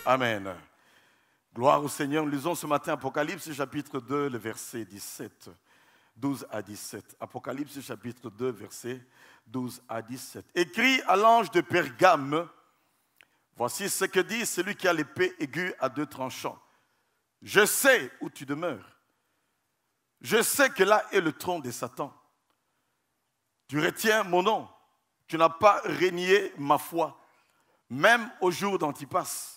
Amen. Gloire au Seigneur. Nous lisons ce matin Apocalypse chapitre 2, le verset 17. 12 à 17. Apocalypse chapitre 2, verset 12 à 17. Écrit à l'ange de Pergame, voici ce que dit celui qui a l'épée aiguë à deux tranchants. Je sais où tu demeures. Je sais que là est le trône de Satan. Tu retiens mon nom. Tu n'as pas renié ma foi, même au jour d'Antipas,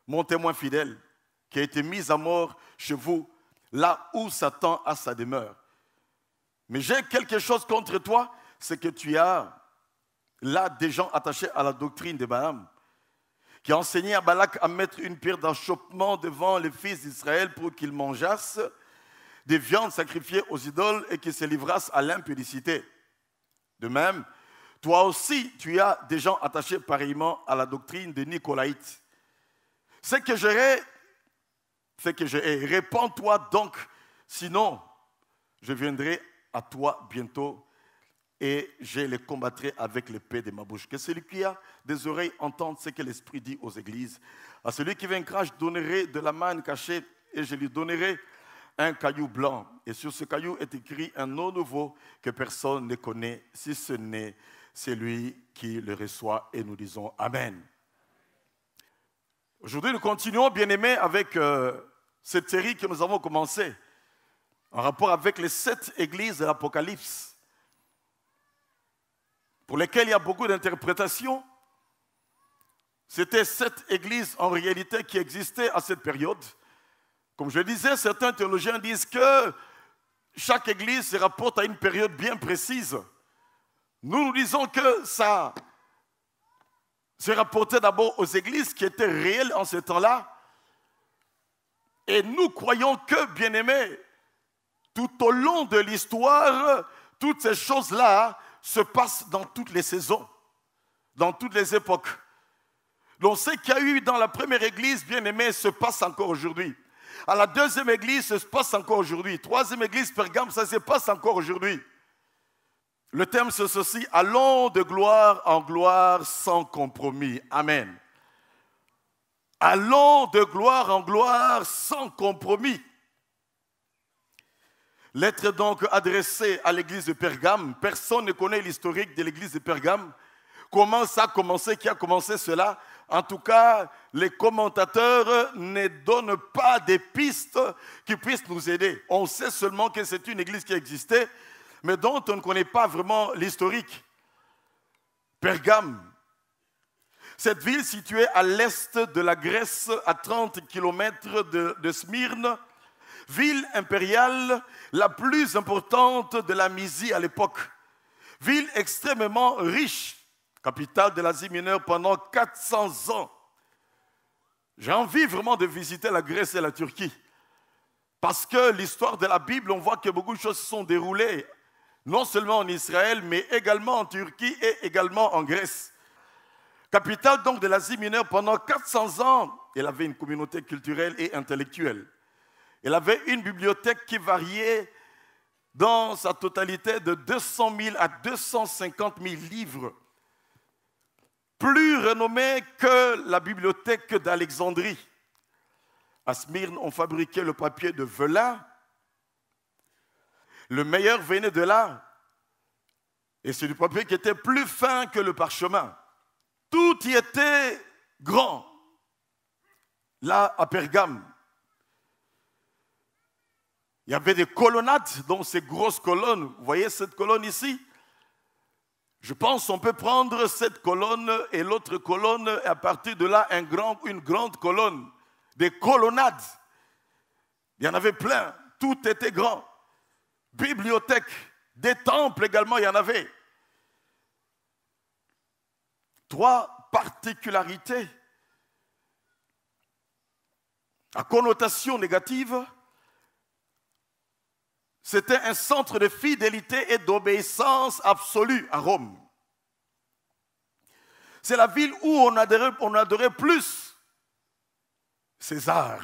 mon témoin fidèle, qui a été mis à mort chez vous, là où Satan a sa demeure. Mais j'ai quelque chose contre toi, c'est que tu as là des gens attachés à la doctrine de Balaam, qui a enseigné à Balak à mettre une pierre d'achoppement devant les fils d'Israël pour qu'ils mangeassent des viandes sacrifiées aux idoles et qu'ils se livrassent à l'impudicité. De même, toi aussi, tu as des gens attachés pareillement à la doctrine des Nicolaïtes. Ce que je hais, répands-toi donc, sinon je viendrai à toi bientôt et je les combattrai avec l'épée de ma bouche. Que celui qui a des oreilles entende ce que l'Esprit dit aux églises. À celui qui vaincra, je donnerai de la manne cachée et je lui donnerai un caillou blanc. Et sur ce caillou est écrit un nom nouveau que personne ne connaît, si ce n'est celui qui le reçoit. Et nous disons Amen. Aujourd'hui, nous continuons, bien-aimés, avec cette série que nous avons commencée en rapport avec les 7 églises de l'Apocalypse, pour lesquelles il y a beaucoup d'interprétations. C'était 7 églises en réalité qui existaient à cette période. Comme je le disais, certains théologiens disent que chaque église se rapporte à une période bien précise. Nous disons que ça se rapportait d'abord aux églises qui étaient réelles en ce temps-là. Et nous croyons que, bien-aimés, tout au long de l'histoire, toutes ces choses-là se passent dans toutes les saisons, dans toutes les époques. Donc ce qu'il y a eu dans la première église, bien-aimés, se passe encore aujourd'hui. À la deuxième église, ça se passe encore aujourd'hui. Troisième église, Pergame, ça se passe encore aujourd'hui. Le thème, c'est ceci: allons de gloire en gloire sans compromis. Amen. Allons de gloire en gloire sans compromis. Lettre donc adressée à l'église de Pergame. Personne ne connaît l'historique de l'église de Pergame. Comment ça a commencé, qui a commencé cela? En tout cas, les commentateurs ne donnent pas des pistes qui puissent nous aider. On sait seulement que c'est une église qui existait, mais dont on ne connaît pas vraiment l'historique. Pergame, cette ville située à l'est de la Grèce, à 30 km de Smyrne, ville impériale la plus importante de la Mysie à l'époque. Ville extrêmement riche, capitale de l'Asie mineure pendant 400 ans. J'ai envie vraiment de visiter la Grèce et la Turquie. Parce que l'histoire de la Bible, on voit que beaucoup de choses se sont déroulées, non seulement en Israël, mais également en Turquie et également en Grèce. Capitale donc de l'Asie mineure pendant 400 ans, elle avait une communauté culturelle et intellectuelle. Elle avait une bibliothèque qui variait dans sa totalité de 200 000 à 250 000 livres. Plus renommée que la bibliothèque d'Alexandrie. À Smyrne, on fabriquait le papier de Velin. Le meilleur venait de là. Et c'est du papier qui était plus fin que le parchemin. Tout y était grand. Là, à Pergame, il y avait des colonnades, donc ces grosses colonnes. Vous voyez cette colonne ici? Je pense qu'on peut prendre cette colonne et l'autre colonne, et à partir de là, une grande colonne. Des colonnades. Il y en avait plein. Tout était grand. Bibliothèque, des temples également, il y en avait. 3 particularités à connotation négative. C'était un centre de fidélité et d'obéissance absolue à Rome. C'est la ville où on adorait plus César.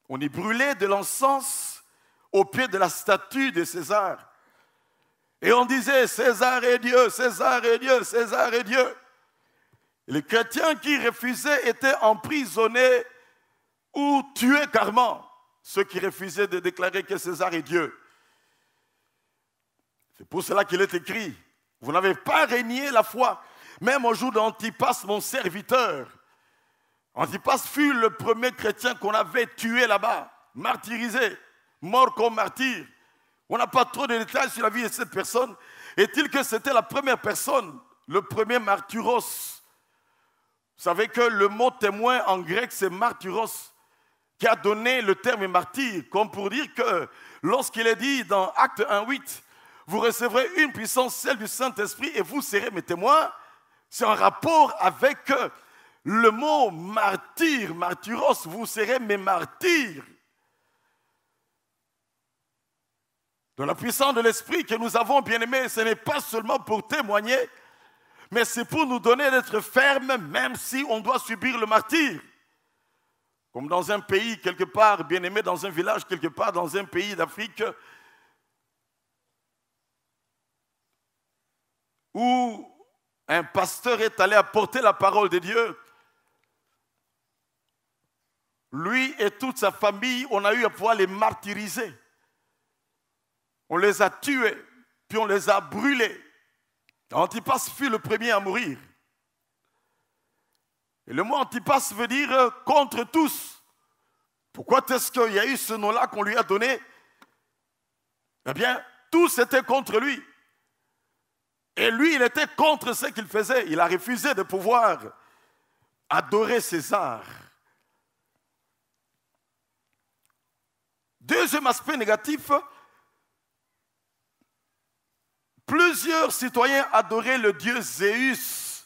On y brûlait de l'encens au pied de la statue de César. Et on disait César est Dieu, César est Dieu, César est Dieu. Les chrétiens qui refusaient étaient emprisonnés ou tués carrément. Ceux qui refusaient de déclarer que César est Dieu. C'est pour cela qu'il est écrit, vous n'avez pas régné la foi, même au jour d'Antipas, mon serviteur. Antipas fut le premier chrétien qu'on avait tué là-bas, martyrisé, mort comme martyr. On n'a pas trop de détails sur la vie de cette personne. Est-il que c'était la première personne, le premier martyros? Vous savez que le mot témoin en grec, c'est martyros, qui a donné le terme martyr, comme pour dire que lorsqu'il est dit dans Acte 1:8, vous recevrez une puissance, celle du Saint-Esprit, et vous serez mes témoins, c'est en rapport avec le mot martyr, martyros, vous serez mes martyrs. Dans la puissance de l'Esprit que nous avons, bien-aimés, ce n'est pas seulement pour témoigner, mais c'est pour nous donner d'être fermes, même si on doit subir le martyr. Comme dans un pays, quelque part, bien-aimé, dans un village, quelque part, dans un pays d'Afrique, où un pasteur est allé apporter la parole de Dieu. Lui et toute sa famille, on a eu à pouvoir les martyriser. On les a tués, puis on les a brûlés. Antipas fut le premier à mourir. Et le mot Antipas veut dire contre tous. Pourquoi est-ce qu'il y a eu ce nom-là qu'on lui a donné? Eh bien, tous étaient contre lui. Et lui, il était contre ce qu'il faisait. Il a refusé de pouvoir adorer César. Deuxième aspect négatif, plusieurs citoyens adoraient le dieu Zéus,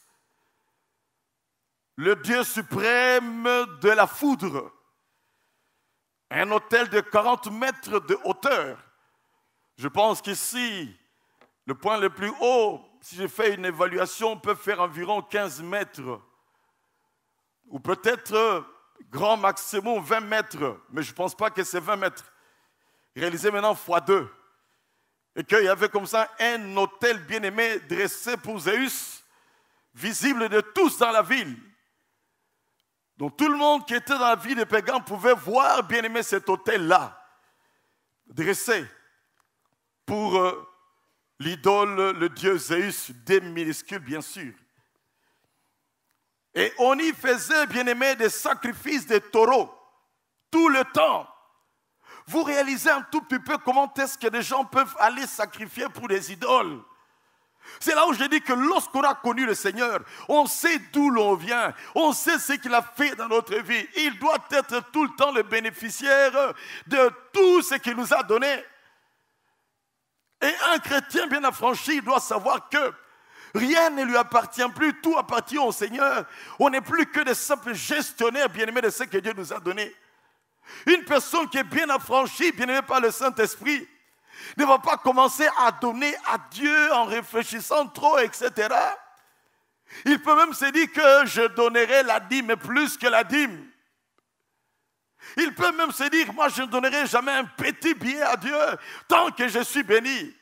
le dieu suprême de la foudre. Un autel de 40 mètres de hauteur. Je pense qu'ici, le point le plus haut, si je fais une évaluation, peut faire environ 15 mètres. Ou peut-être grand maximum 20 mètres. Mais je ne pense pas que c'est 20 mètres. Réalisé maintenant x2. Et qu'il y avait comme ça un autel bien-aimé dressé pour Zéus, visible de tous dans la ville. Donc tout le monde qui était dans la ville des pagans pouvait voir bien-aimé cet autel-là, dressé pour l'idole, le dieu Zéus, D minuscule bien sûr. Et on y faisait, bien-aimé, des sacrifices de taureaux, tout le temps. Vous réalisez un tout petit peu comment est-ce que des gens peuvent aller sacrifier pour des idoles. C'est là où je dis que lorsqu'on a connu le Seigneur, on sait d'où l'on vient, on sait ce qu'il a fait dans notre vie. Il doit être tout le temps le bénéficiaire de tout ce qu'il nous a donné. Et un chrétien bien affranchi doit savoir que rien ne lui appartient plus, tout appartient au Seigneur. On n'est plus que des simples gestionnaires bien-aimés de ce que Dieu nous a donné. Une personne qui est bien affranchie, bien aimée par le Saint-Esprit, ne va pas commencer à donner à Dieu en réfléchissant trop, etc. Il peut même se dire que je donnerai la dîme plus que la dîme. Il peut même se dire, moi je ne donnerai jamais un petit billet à Dieu tant que je suis béni.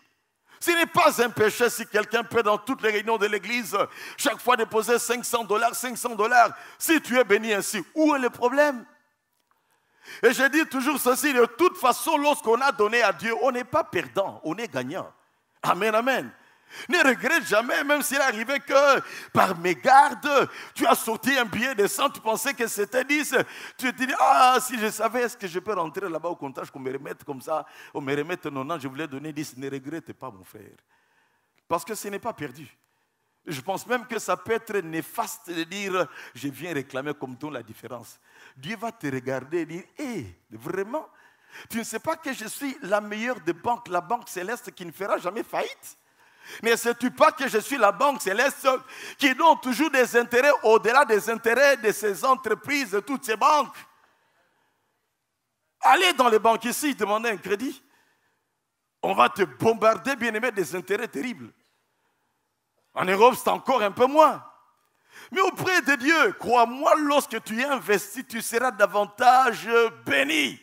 Ce n'est pas un péché si quelqu'un peut dans toutes les réunions de l'église chaque fois déposer $500, $500. Si tu es béni ainsi, où est le problème? Et je dis toujours ceci, de toute façon, lorsqu'on a donné à Dieu, on n'est pas perdant, on est gagnant. Amen, amen. Ne regrette jamais, même s'il arrivait que par mégarde, tu as sorti un billet de 100, tu pensais que c'était 10. Tu te dis, ah, si je savais, est-ce que je peux rentrer là-bas au comptage, qu'on me remette comme ça, on me remette 90, je voulais donner 10. Ne regrette pas, mon frère. Parce que ce n'est pas perdu. Je pense même que ça peut être néfaste de dire, je viens réclamer comme toi la différence. Dieu va te regarder et dire, hé, vraiment, tu ne sais pas que je suis la meilleure des banques, la banque céleste qui ne fera jamais faillite? Ne sais-tu pas que je suis la banque céleste qui donne toujours des intérêts au-delà des intérêts de ces entreprises, de toutes ces banques? Allez dans les banques ici, demandez un crédit. On va te bombarder, bien-aimé, des intérêts terribles. En Europe, c'est encore un peu moins. Mais auprès de Dieu, crois-moi, lorsque tu y investis, tu seras davantage béni.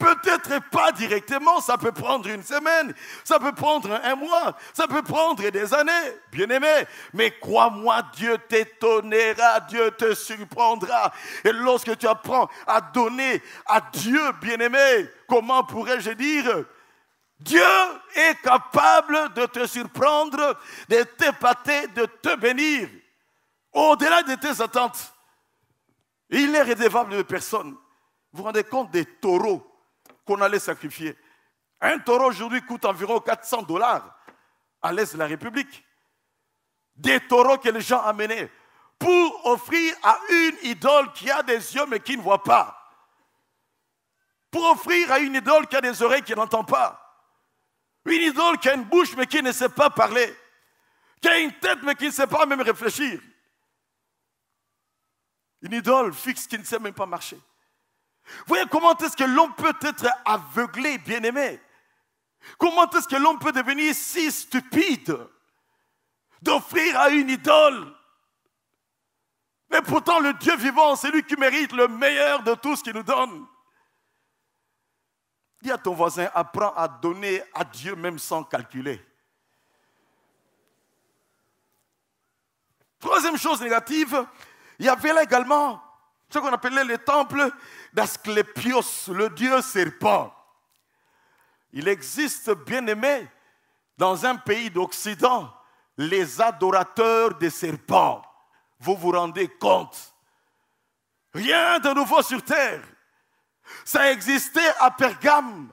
peut-être pas directement, ça peut prendre une semaine, ça peut prendre un mois, ça peut prendre des années, bien-aimé. Mais crois-moi, Dieu t'étonnera, Dieu te surprendra. Et lorsque tu apprends à donner à Dieu, bien-aimé, comment pourrais-je dire? Dieu est capable de te surprendre, de t'épater, de te bénir. Au-delà de tes attentes. Il n'est redevable de personne. Vous vous rendez compte des taureaux qu'on allait sacrifier? Un taureau aujourd'hui coûte environ $400 à l'est de la République. Des taureaux que les gens amenaient pour offrir à une idole qui a des yeux mais qui ne voit pas. Pour offrir à une idole qui a des oreilles qui n'entend pas. Une idole qui a une bouche mais qui ne sait pas parler. Qui a une tête mais qui ne sait pas même réfléchir. Une idole fixe qui ne sait même pas marcher. Vous voyez comment est-ce que l'homme peut être aveuglé, bien-aimé? Comment est-ce que l'homme peut devenir si stupide d'offrir à une idole? Mais pourtant le Dieu vivant, c'est lui qui mérite le meilleur de tout ce qu'il nous donne. Dis à ton voisin, apprends à donner à Dieu même sans calculer. Troisième chose négative, il y avait là également ce qu'on appelait le temple d'Asclépios, le dieu serpent. Il existe, bien aimé, dans un pays d'Occident, les adorateurs des serpents. Vous vous rendez compte? Rien de nouveau sur terre. Ça existait à Pergame.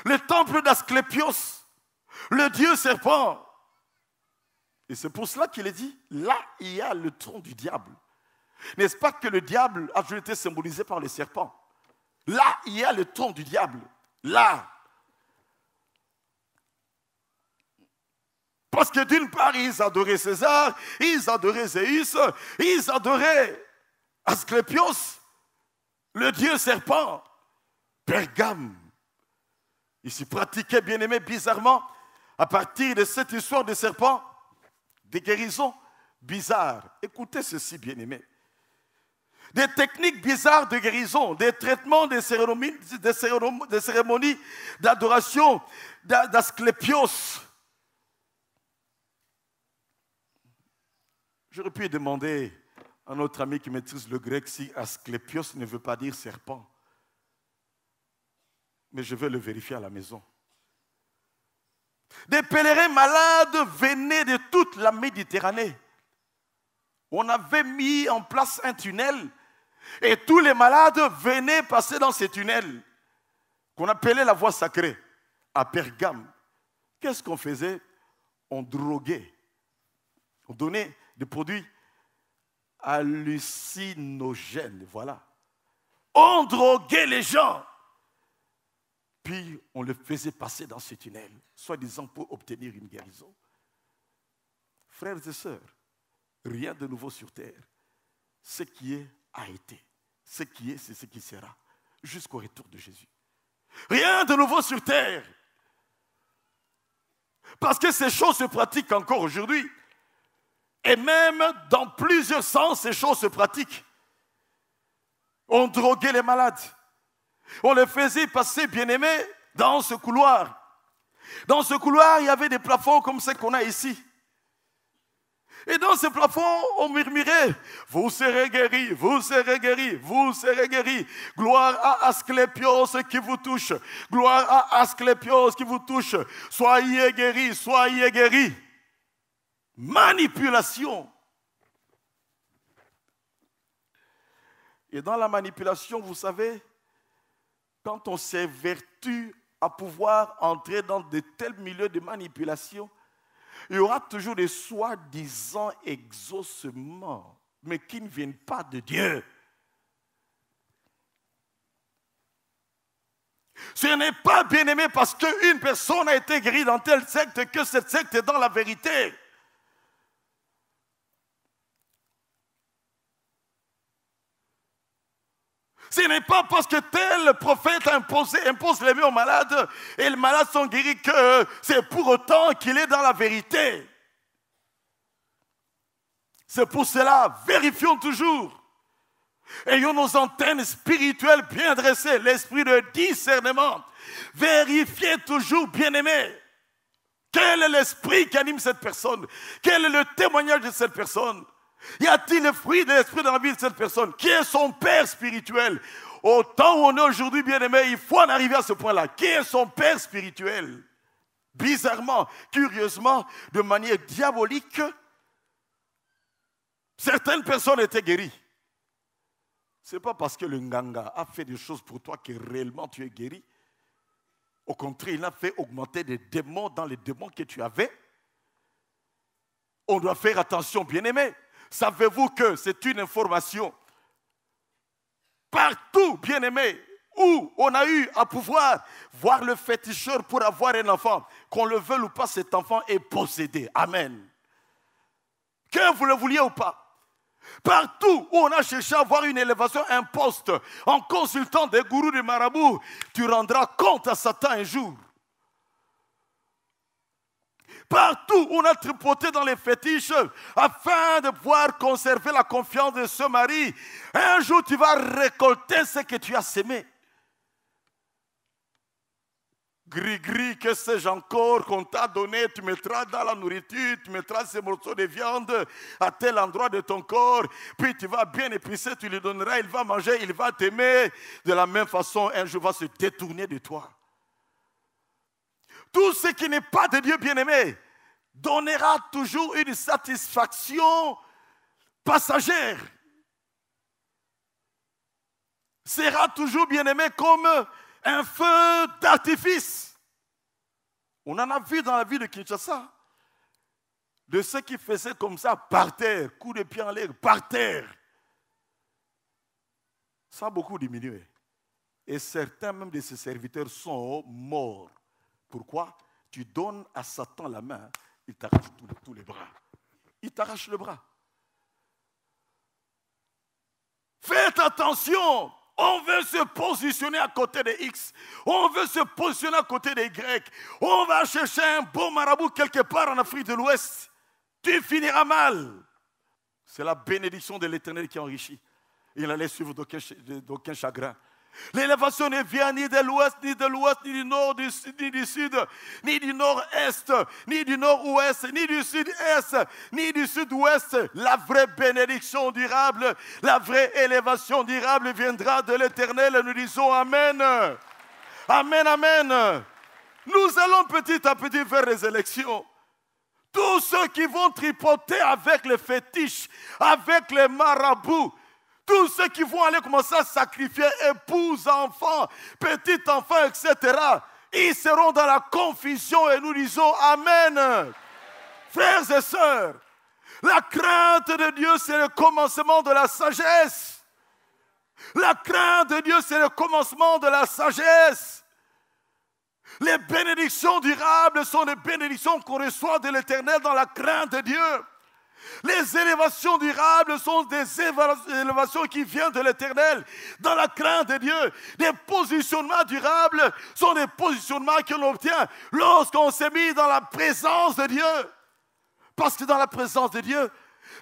Le temple d'Asclépios, le dieu serpent. Et c'est pour cela qu'il est dit, là il y a le trône du diable. N'est-ce pas que le diable a toujours été symbolisé par le serpent? Là il y a le trône du diable. Là. Parce que d'une part, ils adoraient César, ils adoraient Zéus, ils adoraient Asclépios, le dieu serpent. Pergame. Ils s'y pratiquaient, bien aimé, bizarrement, à partir de cette histoire de serpent, des guérisons bizarres. Écoutez ceci, bien-aimés. Des techniques bizarres de guérison, des traitements, des cérémonies d'adoration d'Asclépios. J'aurais pu demander à notre ami qui maîtrise le grec si Asclépios ne veut pas dire serpent. Mais je vais le vérifier à la maison. Des pèlerins malades venaient de toute la Méditerranée. On avait mis en place un tunnel et tous les malades venaient passer dans ce tunnel qu'on appelait la voie sacrée à Pergame. Qu'est-ce qu'on faisait? On droguait. On donnait des produits hallucinogènes. Voilà. On droguait les gens. Puis on le faisait passer dans ce tunnel, soi-disant pour obtenir une guérison. Frères et sœurs, rien de nouveau sur terre. Ce qui est a été. Ce qui est, c'est ce qui sera, jusqu'au retour de Jésus. Rien de nouveau sur terre. Parce que ces choses se pratiquent encore aujourd'hui. Et même dans plusieurs sens, ces choses se pratiquent. On droguait les malades. On les faisait passer, bien-aimés, dans ce couloir. Dans ce couloir, il y avait des plafonds comme ceux qu'on a ici. Et dans ce plafond, on murmurait, vous serez guéris, vous serez guéris, vous serez guéris. Gloire à Asclépios qui vous touche. Gloire à Asclépios qui vous touche. Soyez guéris, soyez guéris. Manipulation. Et dans la manipulation, vous savez, quand on s'évertue à pouvoir entrer dans de tels milieux de manipulation, il y aura toujours des soi-disant exaucements, mais qui ne viennent pas de Dieu. Ce n'est pas bien aimé parce qu'une personne a été guérie dans telle secte que cette secte est dans la vérité. Ce n'est pas parce que tel prophète impose les mains aux malades et les malades sont guéris que c'est pour autant qu'il est dans la vérité. C'est pour cela, vérifions toujours. Ayons nos antennes spirituelles bien dressées, l'esprit de discernement. Vérifiez toujours, bien-aimés, quel est l'esprit qui anime cette personne? Quel est le témoignage de cette personne? Y a-t-il le fruit de l'esprit dans la vie de cette personne? Qui est son père spirituel? Au temps où on est aujourd'hui, bien-aimés, il faut en arriver à ce point-là. Qui est son père spirituel? Bizarrement, curieusement, de manière diabolique, certaines personnes étaient guéries. Ce n'est pas parce que le Nganga a fait des choses pour toi que réellement tu es guéri. Au contraire, il a fait augmenter des démons dans les démons que tu avais. On doit faire attention, bien-aimés. Savez-vous que c'est une information? Partout, bien-aimés, où on a eu à pouvoir voir le féticheur pour avoir un enfant, qu'on le veuille ou pas, cet enfant est possédé. Amen. Que vous le vouliez ou pas. Partout où on a cherché à avoir une élévation, un poste, en consultant des gourous, des marabouts, tu rendras compte à Satan un jour. Partout où on a tripoté dans les fétiches afin de pouvoir conserver la confiance de ce mari, un jour tu vas récolter ce que tu as sémé. Gris-gris, que sais-je encore qu'on t'a donné, tu mettras dans la nourriture, tu mettras ces morceaux de viande à tel endroit de ton corps, puis tu vas bien épicer, tu lui donneras, il va manger, il va t'aimer. De la même façon, un jour va se détourner de toi. Tout ce qui n'est pas de Dieu, bien-aimé, donnera toujours une satisfaction passagère. Sera toujours, bien-aimé, comme un feu d'artifice. On en a vu dans la ville de Kinshasa, de ceux qui faisaient comme ça, par terre, coup de pied en l'air, par terre. Ça a beaucoup diminué. Et certains même de ses serviteurs sont morts. Pourquoi? Tu donnes à Satan la main, il t'arrache tous les bras. Il t'arrache le bras. Faites attention. On veut se positionner à côté de X. On veut se positionner à côté de Y. On va chercher un beau marabout quelque part en Afrique de l'Ouest. Tu finiras mal. C'est la bénédiction de l'Éternel qui enrichit. Il n'allait suivre d'aucun chagrin. L'élévation ne vient ni de l'ouest, ni du nord, ni du sud, ni du nord-est, ni du nord-ouest, ni du sud-est, ni du sud-ouest. La vraie bénédiction durable, la vraie élévation durable viendra de l'Éternel. Nous disons Amen. Amen, Amen. Nous allons petit à petit faire les élections. Tous ceux qui vont tripoter avec les fétiches, avec les marabouts, tous ceux qui vont aller commencer à sacrifier épouse, enfants, petits enfants, etc., ils seront dans la confusion et nous disons Amen. Frères et sœurs, la crainte de Dieu, c'est le commencement de la sagesse. La crainte de Dieu, c'est le commencement de la sagesse. Les bénédictions durables sont les bénédictions qu'on reçoit de l'Éternel dans la crainte de Dieu. Les élévations durables sont des élévations qui viennent de l'Éternel dans la crainte de Dieu. Des positionnements durables sont des positionnements que l'on obtient lorsqu'on s'est mis dans la présence de Dieu. Parce que dans la présence de Dieu,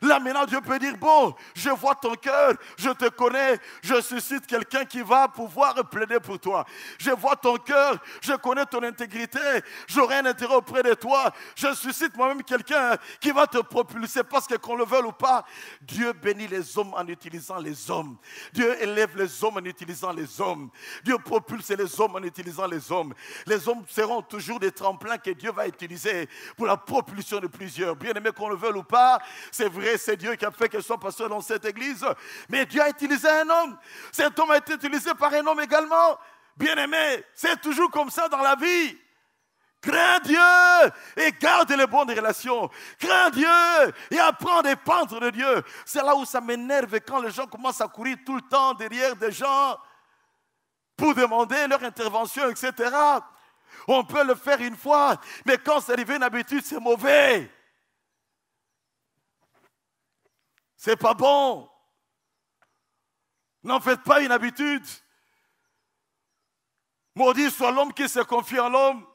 là maintenant Dieu peut dire, bon, je vois ton cœur, je te connais, je suscite quelqu'un qui va pouvoir plaider pour toi. Je vois ton cœur, je connais ton intégrité, j'aurai un intérêt auprès de toi. Je suscite moi-même quelqu'un qui va te propulser parce que qu'on le veuille ou pas, Dieu bénit les hommes en utilisant les hommes. Dieu élève les hommes en utilisant les hommes. Dieu propulse les hommes en utilisant les hommes. Les hommes seront toujours des tremplins que Dieu va utiliser pour la propulsion de plusieurs. Bien aimé qu'on le veuille ou pas, c'est vrai, c'est Dieu qui a fait que je sois pasteur dans cette église. Mais Dieu a utilisé un homme. Cet homme a été utilisé par un homme également. Bien-aimé, c'est toujours comme ça dans la vie. Crains Dieu et garde les bonnes relations. Crains Dieu et apprends à dépendre de Dieu. C'est là où ça m'énerve quand les gens commencent à courir tout le temps derrière des gens pour demander leur intervention, etc. On peut le faire une fois, mais quand c'est arrivé une habitude, c'est mauvais. C'est pas bon. N'en faites pas une habitude. Maudit soit l'homme qui se confie en l'homme.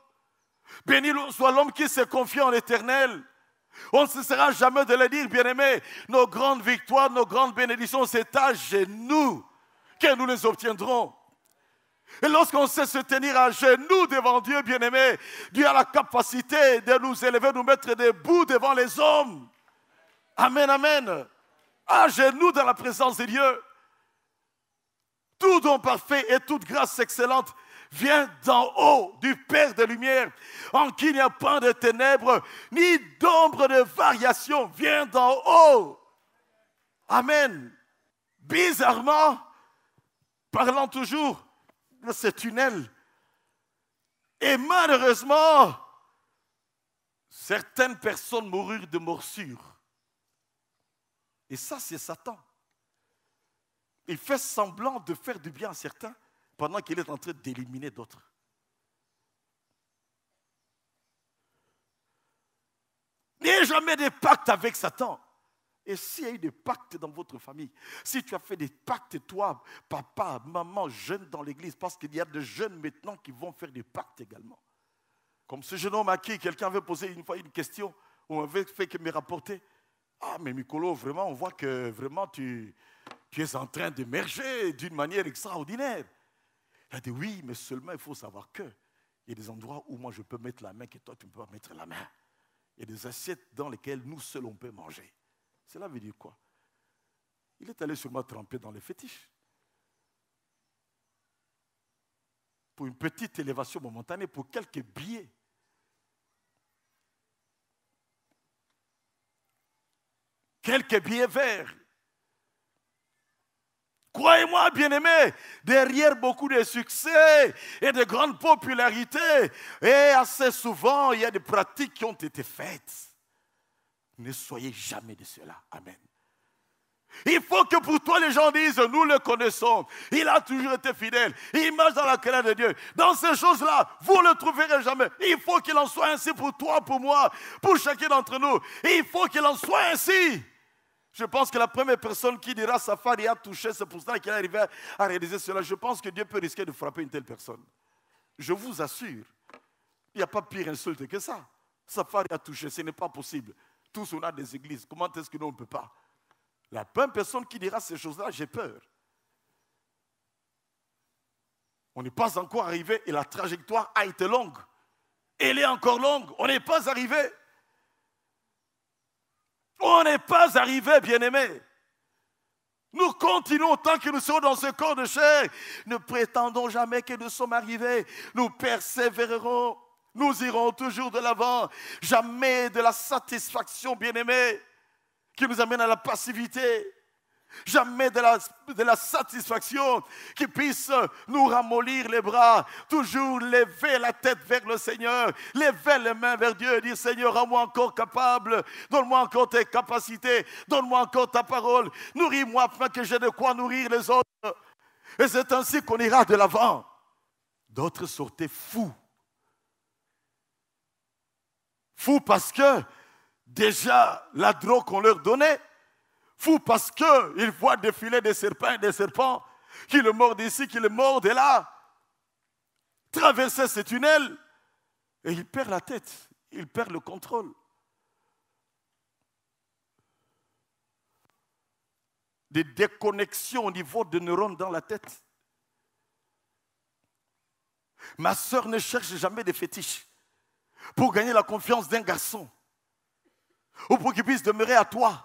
Béni soit l'homme qui se confie en l'Éternel. On ne cessera jamais de le dire, bien-aimés. Nos grandes victoires, nos grandes bénédictions, c'est à genoux que nous les obtiendrons. Et lorsqu'on sait se tenir à genoux devant Dieu, bien-aimé, Dieu a la capacité de nous élever, de nous mettre debout devant les hommes. Amen, amen. À genoux dans la présence de Dieu. Tout don parfait et toute grâce excellente vient d'en haut, du Père de lumière, en qui il n'y a pas de ténèbres, ni d'ombre de variation, vient d'en haut. Amen. Bizarrement, parlant toujours de ce tunnel, et malheureusement, certaines personnes moururent de morsures. Et ça, c'est Satan. Il fait semblant de faire du bien à certains pendant qu'il est en train d'éliminer d'autres. N'ayez jamais des pactes avec Satan. Et s'il y a eu des pactes dans votre famille, si tu as fait des pactes, toi, papa, maman, jeune dans l'église, parce qu'il y a des jeunes maintenant qui vont faire des pactes également. Comme ce jeune homme à qui quelqu'un avait posé une fois une question, on avait fait que me rapporter. Ah, mais Mikolo, vraiment, on voit que vraiment tu es en train d'émerger d'une manière extraordinaire. Il a dit oui, mais seulement il faut savoir qu'il y a des endroits où moi je peux mettre la main que toi tu ne peux pas mettre la main. Il y a des assiettes dans lesquelles nous seuls on peut manger. Cela veut dire quoi? Il est allé sûrement tremper dans les fétiches. Pour une petite élévation momentanée, pour quelques billets. Quelques billets verts. Croyez-moi, bien-aimés, derrière beaucoup de succès et de grandes popularités, et assez souvent, il y a des pratiques qui ont été faites. Ne soyez jamais de cela. Amen. Il faut que pour toi, les gens disent, nous le connaissons. Il a toujours été fidèle. Il marche dans la crainte de Dieu. Dans ces choses-là, vous ne le trouverez jamais. Il faut qu'il en soit ainsi pour toi, pour moi, pour chacun d'entre nous. Il faut qu'il en soit ainsi. Je pense que la première personne qui dira Safari a touché, c'est pour ça qu'il est arrivé à réaliser cela. Je pense que Dieu peut risquer de frapper une telle personne. Je vous assure, il n'y a pas pire insulte que ça. Safari a touché, ce n'est pas possible. Tous on a des églises, comment est-ce que nous on ne peut pas? La première personne qui dira ces choses-là, j'ai peur. On n'est pas encore arrivé et la trajectoire a été longue. Elle est encore longue, on n'est pas arrivé. On n'est pas arrivé, bien-aimés. Nous continuons tant que nous sommes dans ce corps de chair. Ne prétendons jamais que nous sommes arrivés. Nous persévérerons. Nous irons toujours de l'avant. Jamais de la satisfaction, bien-aimés, qui nous amène à la passivité. Jamais de la satisfaction qui puisse nous ramollir les bras. Toujours lever la tête vers le Seigneur. Lever les mains vers Dieu et dire Seigneur, rends-moi encore capable. Donne-moi encore tes capacités. Donne-moi encore ta parole. Nourris-moi afin que j'ai de quoi nourrir les autres. Et c'est ainsi qu'on ira de l'avant. D'autres sortaient fous. Fous parce que déjà la drogue qu'on leur donnait. Fou parce qu'il voit défiler des serpents qui le mordent ici, qui le mordent là. Traverser ce tunnel et il perd la tête, il perd le contrôle. Des déconnexions au niveau de neurones dans la tête. Ma sœur ne cherche jamais des fétiches pour gagner la confiance d'un garçon ou pour qu'il puisse demeurer à toi.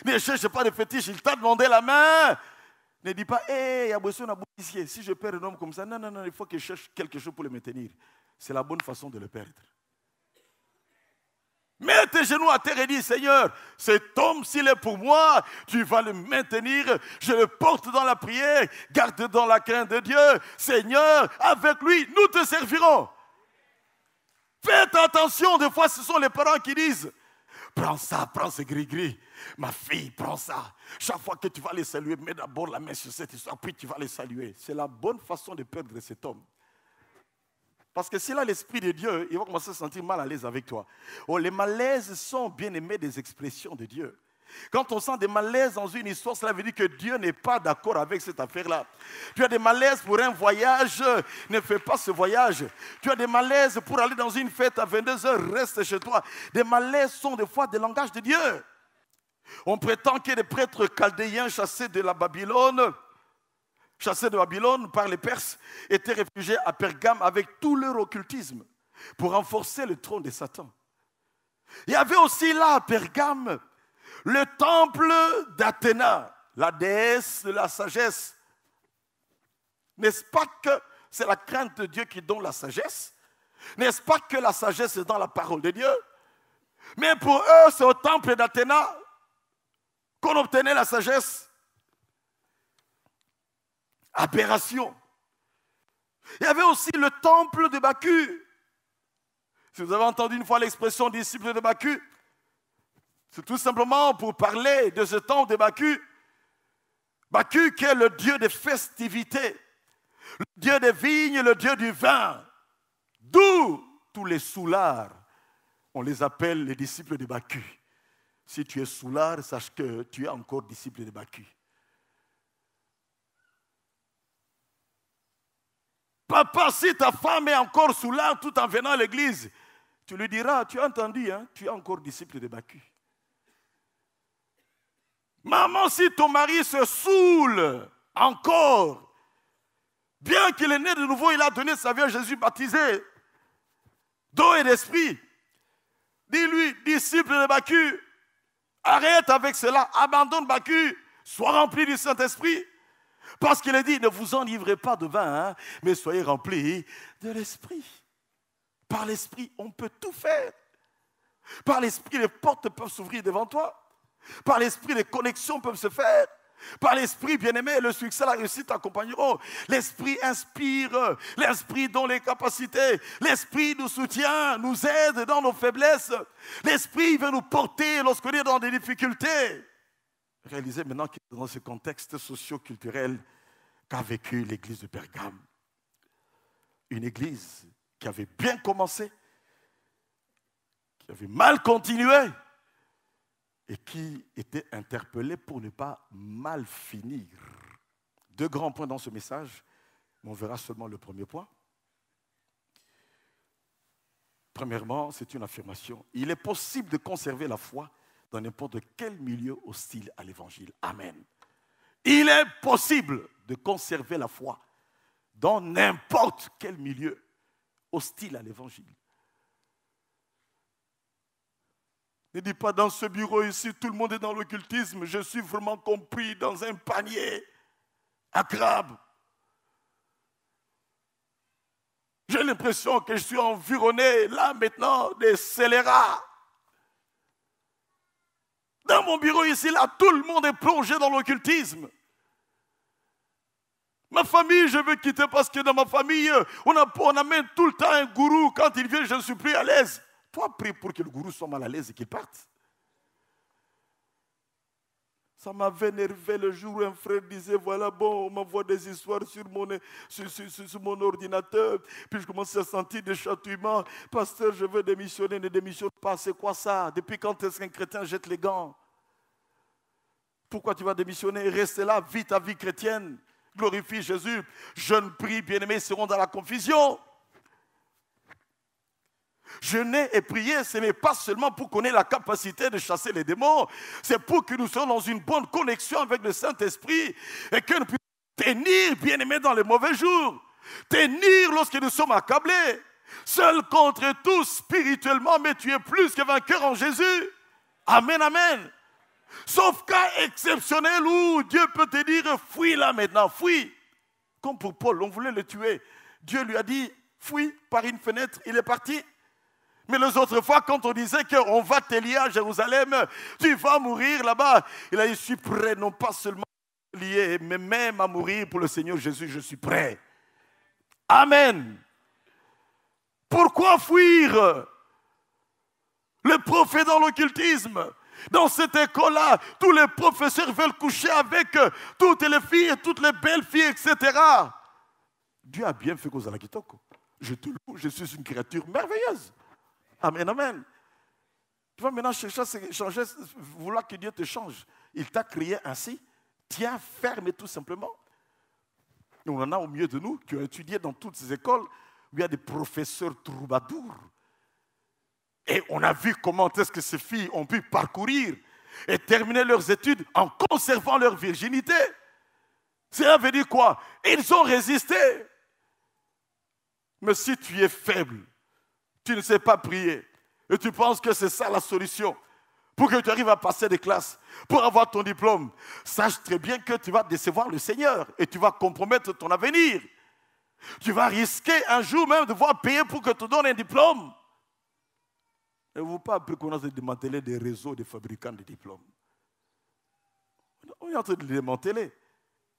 Ne cherche pas de fétiche, il t'a demandé la main. Ne dis pas, il y a besoin d'un policier. Si je perds un homme comme ça, non, il faut que je cherche quelque chose pour le maintenir. C'est la bonne façon de le perdre. Mets tes genoux à terre et dis, Seigneur, cet homme, s'il est pour moi, tu vas le maintenir. Je le porte dans la prière, garde dans la crainte de Dieu. Seigneur, avec lui, nous te servirons. Faites attention, des fois, ce sont les parents qui disent, prends ça, prends ce gris-gris. Ma fille, prends ça. Chaque fois que tu vas les saluer, mets d'abord la main sur cette histoire, puis tu vas les saluer. C'est la bonne façon de perdre cet homme. Parce que s'il a l'esprit de Dieu, il va commencer à se sentir mal à l'aise avec toi. Oh, les malaises sont bien aimés des expressions de Dieu. Quand on sent des malaises dans une histoire, cela veut dire que Dieu n'est pas d'accord avec cette affaire-là. Tu as des malaises pour un voyage, ne fais pas ce voyage. Tu as des malaises pour aller dans une fête à 22 heures, reste chez toi. Des malaises sont des fois des langages de Dieu. On prétend que les prêtres chaldéens chassés de Babylone par les Perses, étaient réfugiés à Pergame avec tout leur occultisme pour renforcer le trône de Satan. Il y avait aussi là à Pergame le temple d'Athéna, la déesse de la sagesse. N'est-ce pas que c'est la crainte de Dieu qui donne la sagesse? N'est-ce pas que la sagesse est dans la parole de Dieu? Mais pour eux, c'est au temple d'Athéna qu'on obtenait la sagesse. Aberration. Il y avait aussi le temple de Bacchus. Si vous avez entendu une fois l'expression disciple de Bacchus, c'est tout simplement pour parler de ce temple de Bacchus. Bacchus qui est le dieu des festivités, le dieu des vignes, le dieu du vin. D'où tous les soulards, on les appelle les disciples de Bacchus. Si tu es soulard, sache que tu es encore disciple de Bacchus. Papa, si ta femme est encore soulard tout en venant à l'église, tu lui diras, tu as entendu, hein, tu es encore disciple de Bacchus. Maman, si ton mari se saoule encore, bien qu'il est né de nouveau, il a donné sa vie à Jésus baptisé d'eau et d'esprit. Dis-lui, disciple de Bacchus, arrête avec cela, abandonne Bacchus, sois rempli du Saint-Esprit. Parce qu'il est dit, ne vous enivrez pas de vin, hein, mais soyez remplis de l'Esprit. Par l'Esprit, on peut tout faire. Par l'Esprit, les portes peuvent s'ouvrir devant toi. Par l'Esprit, les connexions peuvent se faire. Par l'Esprit, bien-aimé, le succès, la réussite t'accompagneront. L'Esprit inspire, l'Esprit donne les capacités, l'Esprit nous soutient, nous aide dans nos faiblesses. L'Esprit veut nous porter lorsqu'on est dans des difficultés. Réalisez maintenant que dans ce contexte socio-culturel qu'a vécu l'église de Pergame, une église qui avait bien commencé, qui avait mal continué, et qui était interpellé pour ne pas mal finir. Deux grands points dans ce message, mais on verra seulement le premier point. Premièrement, c'est une affirmation. Il est possible de conserver la foi dans n'importe quel milieu hostile à l'évangile. Amen. Il est possible de conserver la foi dans n'importe quel milieu hostile à l'évangile. Ne dis pas dans ce bureau ici, tout le monde est dans l'occultisme, je suis vraiment compris dans un panier à crabes. J'ai l'impression que je suis environné là maintenant des scélérats. Dans mon bureau ici, là, tout le monde est plongé dans l'occultisme. Ma famille, je veux quitter parce que dans ma famille, on amène tout le temps un gourou. Quand il vient, je ne suis plus à l'aise. Toi, prie pour que le gourou soit mal à l'aise et qu'il parte. Ça m'avait énervé le jour où un frère disait, voilà, bon, on m'envoie des histoires sur mon ordinateur. Puis je commençais à sentir des chatouillements. Pasteur, je veux démissionner, ne démissionne pas. C'est quoi ça? Depuis quand est-ce qu'un chrétien jette les gants? Pourquoi tu vas démissionner? Reste là, vis ta vie chrétienne. Glorifie Jésus. Jeunes prient, bien-aimés, seront dans la confusion. Jeûner et prier, ce n'est pas seulement pour qu'on ait la capacité de chasser les démons, c'est pour que nous soyons dans une bonne connexion avec le Saint-Esprit et que nous puissions tenir, bien-aimés, dans les mauvais jours, tenir lorsque nous sommes accablés, seul contre tous spirituellement, mais tu es plus que vainqueur en Jésus. Amen, amen. Sauf cas exceptionnel où Dieu peut te dire, fuis là maintenant, fuis. Comme pour Paul, on voulait le tuer. Dieu lui a dit, fuis par une fenêtre, il est parti. Mais les autres fois, quand on disait qu'on va te lier à Jérusalem, tu vas mourir là-bas, il a dit, je suis prêt, non pas seulement à lier, mais même à mourir pour le Seigneur Jésus, je suis prêt. Amen. Pourquoi fuir? Les prophètes dans l'occultisme. Dans cette école-là, tous les professeurs veulent coucher avec toutes les filles et toutes les belles filles, etc. Dieu a bien fait Kozala Kitoko. Je te loue, je suis une créature merveilleuse. Amen, amen. Tu vas maintenant changer, vouloir que Dieu te change. Il t'a créé ainsi. Tiens ferme tout simplement. Et on en a au milieu de nous qui ont étudié dans toutes ces écoles où il y a des professeurs troubadours. Et on a vu comment est-ce que ces filles ont pu parcourir et terminer leurs études en conservant leur virginité. Cela veut dire quoi? Ils ont résisté. Mais si tu es faible, tu ne sais pas prier, et tu penses que c'est ça la solution pour que tu arrives à passer des classes, pour avoir ton diplôme, sache très bien que tu vas décevoir le Seigneur et tu vas compromettre ton avenir. Tu vas risquer un jour même de devoir payer pour que tu te donnes un diplôme. Ne vous pas après qu'on a démantelé des réseaux de fabricants de diplômes. On est en train de les démanteler.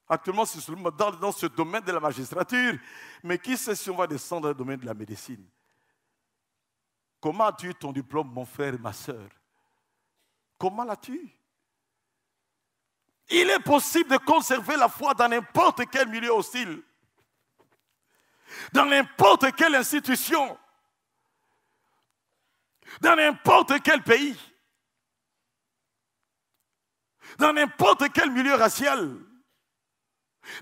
Actuellement, c'est seulement dans ce domaine de la magistrature. Mais qui sait si on va descendre dans le domaine de la médecine? Comment as-tu eu ton diplôme, mon frère et ma soeur? Comment l'as-tu eu? Il est possible de conserver la foi dans n'importe quel milieu hostile. Dans n'importe quelle institution. Dans n'importe quel pays. Dans n'importe quel milieu racial.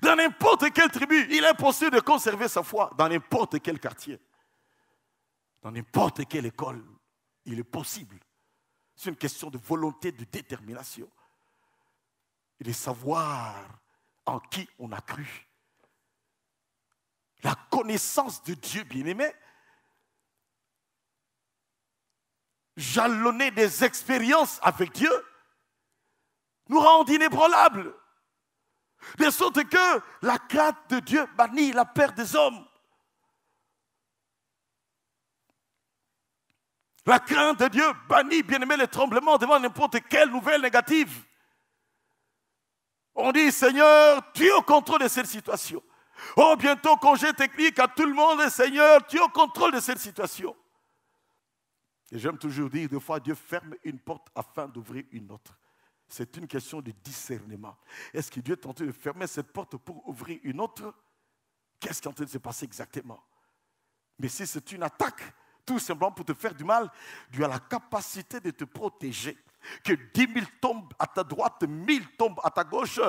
Dans n'importe quelle tribu, il est possible de conserver sa foi. Dans n'importe quel quartier. Dans n'importe quelle école, il est possible. C'est une question de volonté, de détermination. Et de savoir en qui on a cru. La connaissance de Dieu bien-aimé, jalonner des expériences avec Dieu, nous rend inébranlables. De sorte que la crainte de Dieu bannit la peur des hommes. La crainte de Dieu bannit, bien-aimé, les tremblements devant n'importe quelle nouvelle négative. On dit, Seigneur, tu es au contrôle de cette situation. Oh, bientôt, congé technique à tout le monde, Seigneur, tu es au contrôle de cette situation. Et j'aime toujours dire, des fois, Dieu ferme une porte afin d'ouvrir une autre. C'est une question de discernement. Est-ce que Dieu est en train de fermer cette porte pour ouvrir une autre? Qu'est-ce qui est en train de se passer exactement? Mais si c'est une attaque, tout simplement pour te faire du mal, Dieu a la capacité de te protéger. Que 10 000 tombent à ta droite, 1000 tombent à ta gauche.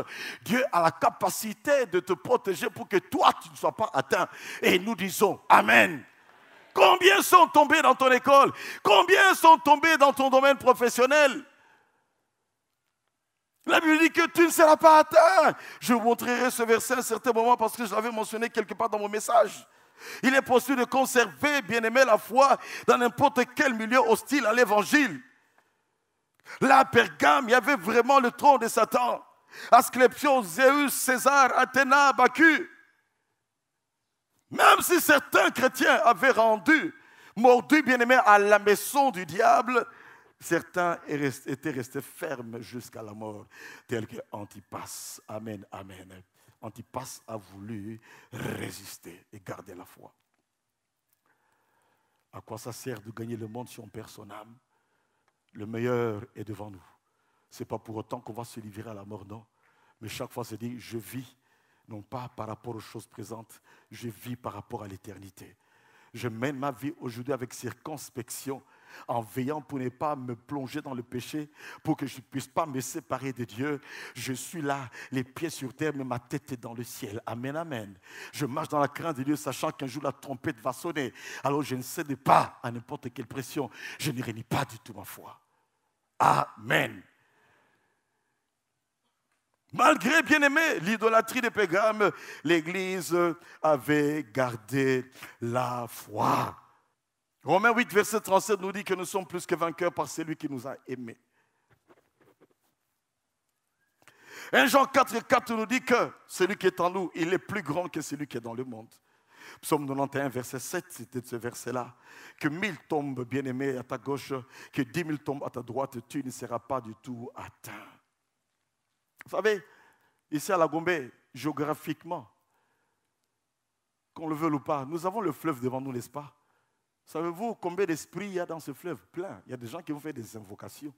Dieu a la capacité de te protéger pour que toi, tu ne sois pas atteint. Et nous disons Amen. Combien sont tombés dans ton école? Combien sont tombés dans ton domaine professionnel? La Bible dit que tu ne seras pas atteint. Je vous montrerai ce verset à un certain moment parce que je l'avais mentionné quelque part dans mon message. Il est possible de conserver, bien-aimé, la foi dans n'importe quel milieu hostile à l'évangile. Là, à Pergame, il y avait vraiment le trône de Satan. Asclépios, Zéus, César, Athéna, Bacchus. Même si certains chrétiens avaient rendu, mordu, bien-aimé, à la maison du diable, certains étaient restés fermes jusqu'à la mort, tel que Antipas. Amen, amen. Antipas a voulu résister et garder la foi. À quoi ça sert de gagner le monde si on perd son âme? Le meilleur est devant nous. Ce n'est pas pour autant qu'on va se livrer à la mort, non. Mais chaque fois, c'est dit, je vis, non pas par rapport aux choses présentes, je vis par rapport à l'éternité. Je mène ma vie aujourd'hui avec circonspection, en veillant pour ne pas me plonger dans le péché, pour que je ne puisse pas me séparer de Dieu. Je suis là, les pieds sur terre, mais ma tête est dans le ciel. Amen, amen. Je marche dans la crainte de Dieu, sachant qu'un jour la trompette va sonner. Alors je ne cède pas à n'importe quelle pression. Je ne renie pas du tout ma foi. Amen. Malgré, bien-aimé, l'idolâtrie de Pérgame, l'Église avait gardé la foi. Romains 8, verset 37 nous dit que nous sommes plus que vainqueurs par celui qui nous a aimés. 1 Jean 4, 4 nous dit que celui qui est en nous, il est plus grand que celui qui est dans le monde. Psaume 91, verset 7, c'était ce verset-là. Que 1000 tombent, bien-aimés, à ta gauche, que 10 000 tombent à ta droite, tu ne seras pas du tout atteint. Vous savez, ici à la Gombe, géographiquement, qu'on le veuille ou pas, nous avons le fleuve devant nous, n'est-ce pas? Savez-vous combien d'esprits il y a dans ce fleuve? Plein. Il y a des gens qui vont faire des invocations.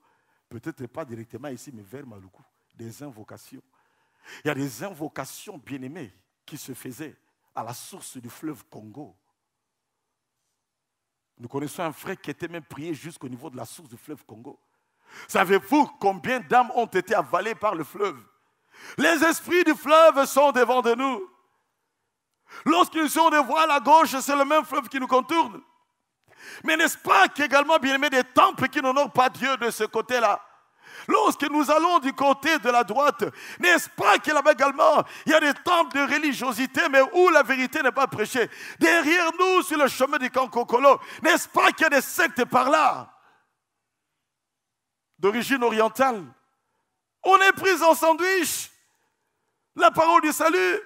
Peut-être pas directement ici, mais vers Maluku. Des invocations. Il y a des invocations bien-aimées qui se faisaient à la source du fleuve Congo. Nous connaissons un frère qui était même prié jusqu'au niveau de la source du fleuve Congo. Savez-vous combien d'âmes ont été avalées par le fleuve? Les esprits du fleuve sont devant de nous. Lorsqu'ils sont de voile à gauche, c'est le même fleuve qui nous contourne. Mais n'est-ce pas qu'également, bien aimé, des temples qui n'honorent pas Dieu de ce côté-là? Lorsque nous allons du côté de la droite, n'est-ce pas qu'il y a également, il y a des temples de religiosité, mais où la vérité n'est pas prêchée? Derrière nous, sur le chemin du Kankokolo, n'est-ce pas qu'il y a des sectes par là, d'origine orientale? On est pris en sandwich. La parole du salut.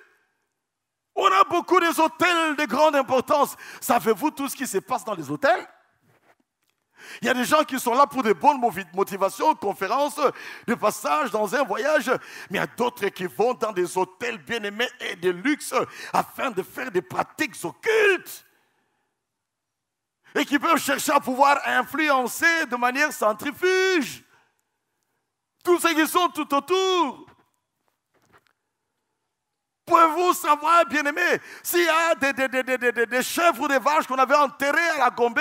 On a beaucoup des hôtels de grande importance. Savez-vous tout ce qui se passe dans les hôtels? Il y a des gens qui sont là pour de bonnes motivations, conférences, de passage dans un voyage. Mais il y a d'autres qui vont dans des hôtels bien-aimés et de luxe afin de faire des pratiques occultes. Et qui peuvent chercher à pouvoir influencer de manière centrifuge tous ceux qui sont tout autour. Pouvez-vous savoir, bien-aimés, s'il y a des chèvres ou des vaches qu'on avait enterrées à la Gombe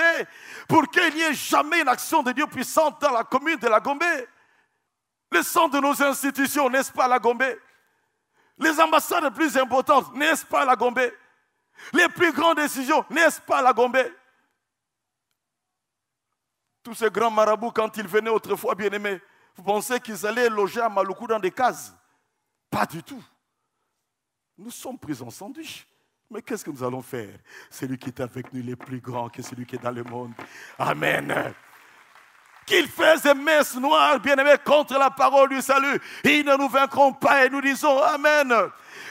pour qu'il n'y ait jamais une action de Dieu puissante dans la commune de la Gombe? Le centre de nos institutions, n'est-ce pas la Gombe? Les ambassades les plus importantes, n'est-ce pas la Gombe? Les plus grandes décisions, n'est-ce pas la Gombe? Tous ces grands marabouts, quand ils venaient autrefois, bien-aimés, vous pensez qu'ils allaient loger à Maluku dans des cases? Pas du tout. Nous sommes pris en sandwich. Mais qu'est-ce que nous allons faire? Celui qui est avec nous, il est plus grand que celui qui est dans le monde. Amen. Qu'ils fassent des messes noires, bien-aimés, contre la parole du salut. Ils ne nous vaincront pas et nous disons Amen.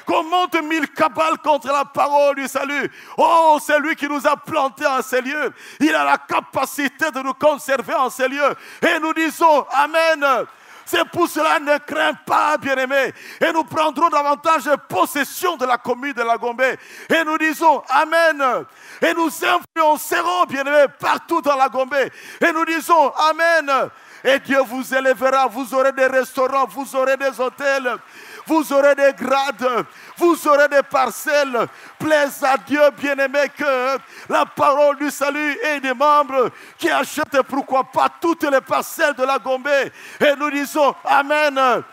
Qu'on monte 1000 cabales contre la parole du salut. Oh, c'est lui qui nous a plantés en ces lieux. Il a la capacité de nous conserver en ces lieux. Et nous disons Amen. C'est pour cela, ne crains pas, bien-aimés. Et nous prendrons davantage possession de la commune de la Gombe. Et nous disons Amen. Et nous influencerons, bien-aimés, partout dans la Gombe. Et nous disons Amen. Et Dieu vous élèvera. Vous aurez des restaurants, vous aurez des hôtels, vous aurez des grades, vous aurez des parcelles. Plaise à Dieu, bien-aimé, que la parole du salut ait des membres qui achètent, pourquoi pas, toutes les parcelles de la Gombe. Et nous disons Amen.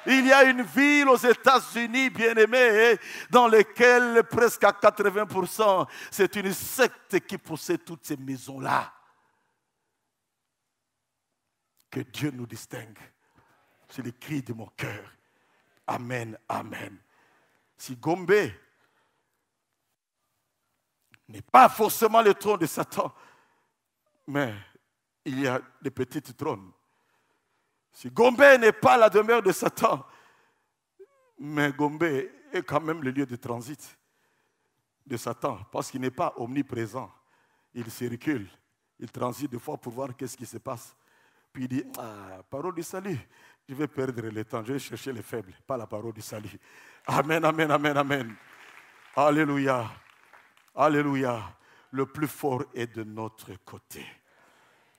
Il y a une ville aux États-Unis, bien-aimé, dans laquelle presque à 80%, c'est une secte qui possède toutes ces maisons-là. Que Dieu nous distingue. C'est le cri de mon cœur. Amen, amen. Si Gombe n'est pas forcément le trône de Satan, mais il y a des petits trônes. Si Gombe n'est pas la demeure de Satan, mais Gombe est quand même le lieu de transit de Satan, parce qu'il n'est pas omniprésent. Il circule, il transite des fois pour voir qu'est-ce qui se passe. Puis il dit, parole du salut, je vais perdre le temps, je vais chercher les faibles, pas la parole du salut. Amen, amen, amen, amen. Alléluia, alléluia. Le plus fort est de notre côté.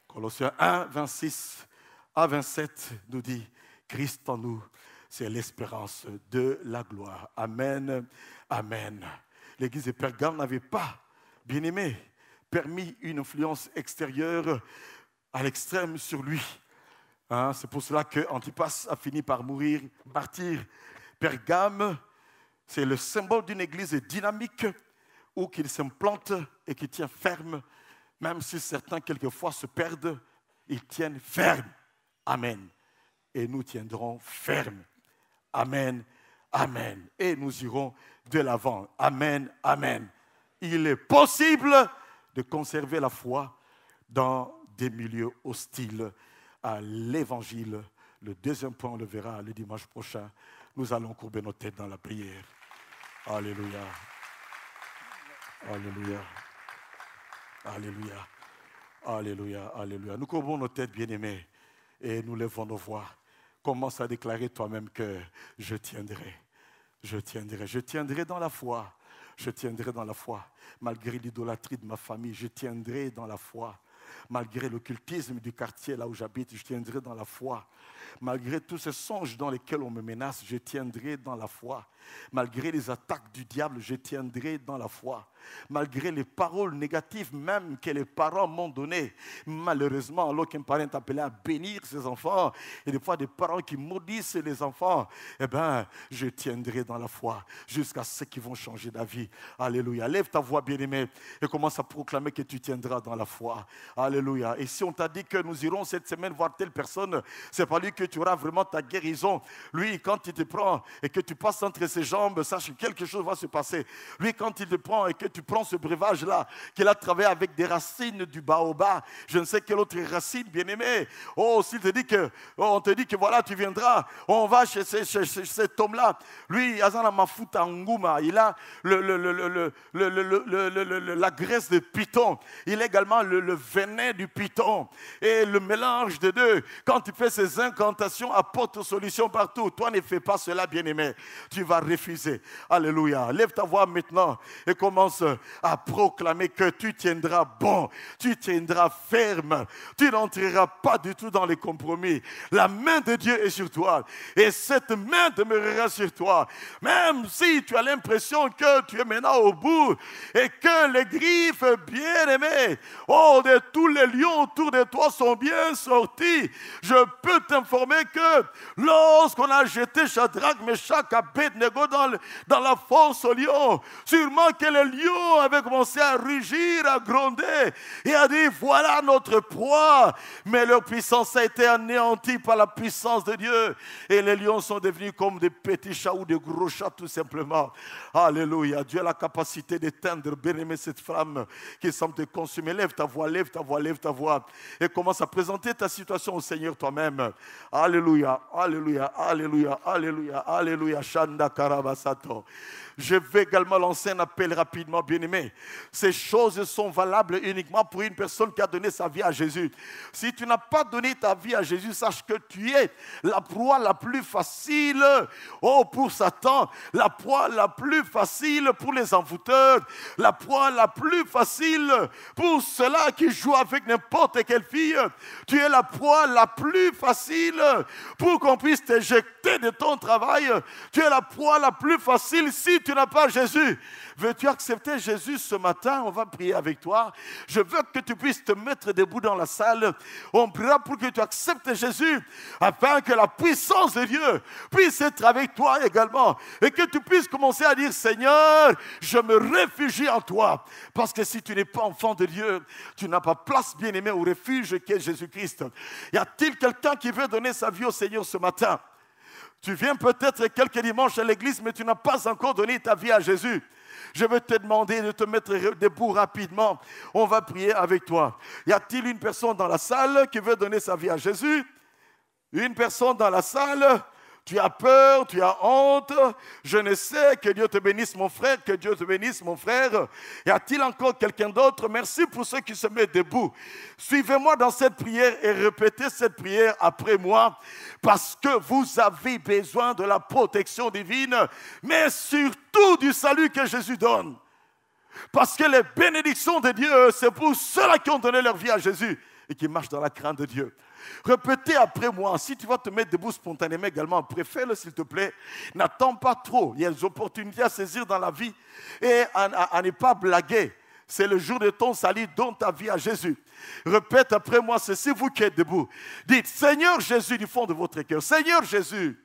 Colossiens 1, 26 à 27 nous dit, Christ en nous, c'est l'espérance de la gloire. Amen, amen. L'église de Pergame n'avait pas, bien aimé, permis une influence extérieure à l'extrême sur lui. C'est pour cela que Antipas a fini par mourir, martyr. Pergame, c'est le symbole d'une église dynamique où qu'il s'implante et qui tient ferme, même si certains quelquefois se perdent, ils tiennent ferme. Amen. Et nous tiendrons ferme. Amen, amen. Et nous irons de l'avant. Amen, amen. Il est possible de conserver la foi dans des milieux hostiles à l'évangile. Le deuxième point, on le verra le dimanche prochain. Nous allons courber nos têtes dans la prière. Alléluia. Alléluia. Alléluia. Alléluia. Alléluia. Nous courbons nos têtes, bien-aimés, et nous levons nos voix. Commence à déclarer toi-même que je tiendrai. Je tiendrai. Je tiendrai dans la foi. Je tiendrai dans la foi. Malgré l'idolâtrie de ma famille, je tiendrai dans la foi. Malgré l'occultisme du quartier là où j'habite, je tiendrai dans la foi. Malgré tous ces songes dans lesquels on me menace, je tiendrai dans la foi. Malgré les attaques du diable, je tiendrai dans la foi. Malgré les paroles négatives même que les parents m'ont données, malheureusement, alors qu'un parent est appelé à bénir ses enfants, et des fois des parents qui maudissent les enfants, eh bien, je tiendrai dans la foi jusqu'à ce qu'ils vont changer d'avis. Alléluia. Lève ta voix, bien-aimé, et commence à proclamer que tu tiendras dans la foi. Alléluia. Et si on t'a dit que nous irons cette semaine voir telle personne, c'est pas lui que tu auras vraiment ta guérison. Lui, quand il te prend et que tu passes entre ses jambes, sache que quelque chose va se passer. Lui, quand il te prend et que tu prends ce breuvage-là, qu'il a travaillé avec des racines du baobab, je ne sais quelle autre racine, bien-aimé. Oh, s'il te dit que, on te dit que voilà, tu viendras, on va chez cet homme-là. Lui, Azana Mafuta Nguma, il a la graisse de python. Il a également le venin du python. Et le mélange des deux, quand tu fais ces incantations, apporte solution partout. Toi, ne fais pas cela, bien-aimé. Tu vas refuser. Alléluia. Lève ta voix maintenant et commence à proclamer que tu tiendras bon, tu tiendras ferme, tu n'entreras pas du tout dans les compromis. La main de Dieu est sur toi et cette main demeurera sur toi. Même si tu as l'impression que tu es maintenant au bout et que les griffes bien-aimées, oh, de tous les lions autour de toi sont bien sortis, je peux t'informer que lorsqu'on a jeté Shadrach, Meshach, Abednego dans la fosse aux lions, sûrement que les lions avaient commencé à rugir, à gronder et à dire voilà notre proie. Mais leur puissance a été anéantie par la puissance de Dieu et les lions sont devenus comme des petits chats ou des gros chats tout simplement. Alléluia. Dieu a la capacité d'éteindre, bien-aimé, cette flamme qui semble te consumer. Lève ta voix, lève ta voix, lève ta voix et commence à présenter ta situation au Seigneur toi-même. Alléluia, alléluia, alléluia, alléluia, alléluia. Shanda Karabasato. Je vais également lancer un appel rapidement, bien-aimé. Ces choses sont valables uniquement pour une personne qui a donné sa vie à Jésus. Si tu n'as pas donné ta vie à Jésus, sache que tu es la proie la plus facile pour Satan, la proie la plus facile pour les envoûteurs, la proie la plus facile pour ceux-là qui jouent avec n'importe quelle fille. Tu es la proie la plus facile pour qu'on puisse t'éjecter de ton travail. Tu es la proie la plus facile si tu n'as pas Jésus. Veux-tu accepter Jésus ce matin? On va prier avec toi. Je veux que tu puisses te mettre debout dans la salle. On priera pour que tu acceptes Jésus afin que la puissance de Dieu puisse être avec toi également et que tu puisses commencer à dire Seigneur, je me réfugie en toi. Parce que si tu n'es pas enfant de Dieu, tu n'as pas place, bien-aimé, au refuge qu'est Jésus-Christ. Y a-t-il quelqu'un qui veut donner sa vie au Seigneur ce matin? Tu viens peut-être quelques dimanches à l'église, mais tu n'as pas encore donné ta vie à Jésus. Je vais te demander de te mettre debout rapidement. On va prier avec toi. Y a-t-il une personne dans la salle qui veut donner sa vie à Jésus? Une personne dans la salle? Tu as peur, tu as honte. Je ne sais. Que Dieu te bénisse, mon frère. Que Dieu te bénisse, mon frère. Y a-t-il encore quelqu'un d'autre? Merci pour ceux qui se mettent debout. Suivez-moi dans cette prière et répétez cette prière après moi. Parce que vous avez besoin de la protection divine, mais surtout du salut que Jésus donne. Parce que les bénédictions de Dieu, c'est pour ceux-là qui ont donné leur vie à Jésus et qui marchent dans la crainte de Dieu. Répétez après moi. Si tu vas te mettre debout spontanément également, préfère-le s'il te plaît. N'attends pas trop. Il y a des opportunités à saisir dans la vie et à ne pas blaguer. C'est le jour de ton salut, donne ta vie à Jésus. Répète après moi ceci, vous qui êtes debout. Dites, Seigneur Jésus, du fond de votre cœur. Seigneur Jésus,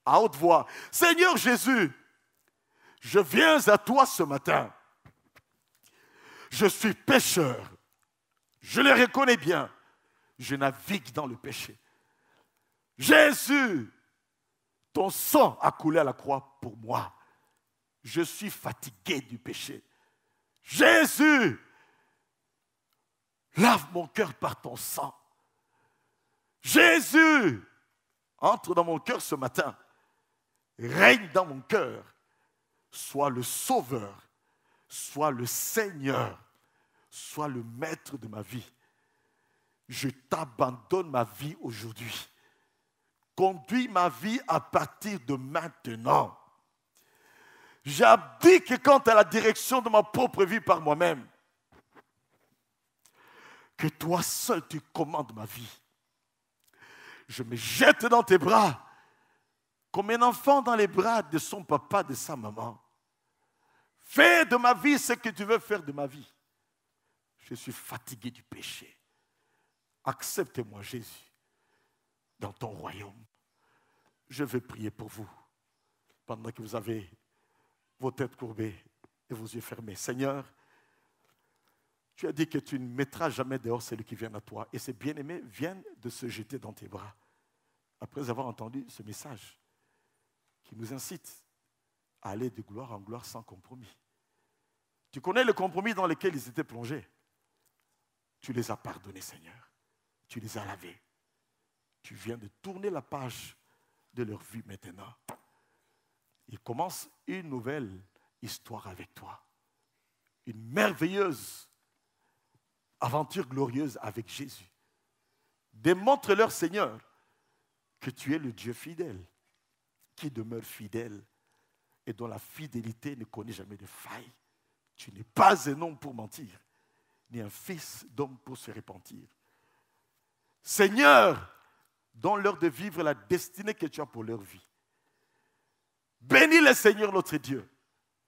à haute voix. Seigneur Jésus, je viens à toi ce matin. Je suis pécheur. Je le reconnais bien. Je navigue dans le péché. Jésus, ton sang a coulé à la croix pour moi. Je suis fatigué du péché. Jésus, lave mon cœur par ton sang. Jésus, entre dans mon cœur ce matin. Règne dans mon cœur. Sois le sauveur. Sois le Seigneur. Sois le maître de ma vie. Je t'abandonne ma vie aujourd'hui. Conduis ma vie à partir de maintenant. J'abdique quant à la direction de ma propre vie par moi-même. que toi seul tu commandes ma vie. Je me jette dans tes bras comme un enfant dans les bras de son papa, de sa maman. Fais de ma vie ce que tu veux faire de ma vie. Je suis fatigué du péché. Accepte-moi, Jésus, dans ton royaume. Je vais prier pour vous pendant que vous avez vos têtes courbées et vos yeux fermés. Seigneur, tu as dit que tu ne mettras jamais dehors celui qui vient à toi. Et ces bien-aimés viennent de se jeter dans tes bras. Après avoir entendu ce message qui nous incite à aller de gloire en gloire sans compromis. Tu connais le compromis dans lequel ils étaient plongés. Tu les as pardonnés, Seigneur. Tu les as lavés. Tu viens de tourner la page de leur vie maintenant. Ils commencent une nouvelle histoire avec toi. Une merveilleuse aventure glorieuse avec Jésus. Démontre-leur, Seigneur, que tu es le Dieu fidèle, qui demeure fidèle et dont la fidélité ne connaît jamais de faille. Tu n'es pas un homme pour mentir, ni un fils d'homme pour se repentir. Seigneur, donne-leur de vivre la destinée que tu as pour leur vie. Bénis le Seigneur notre Dieu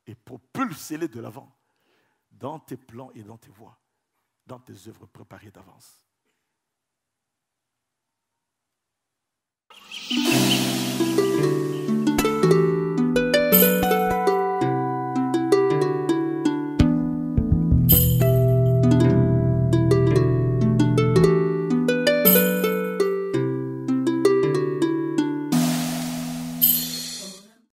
et propulse-les de l'avant dans tes plans et dans tes voies, dans tes œuvres préparées d'avance.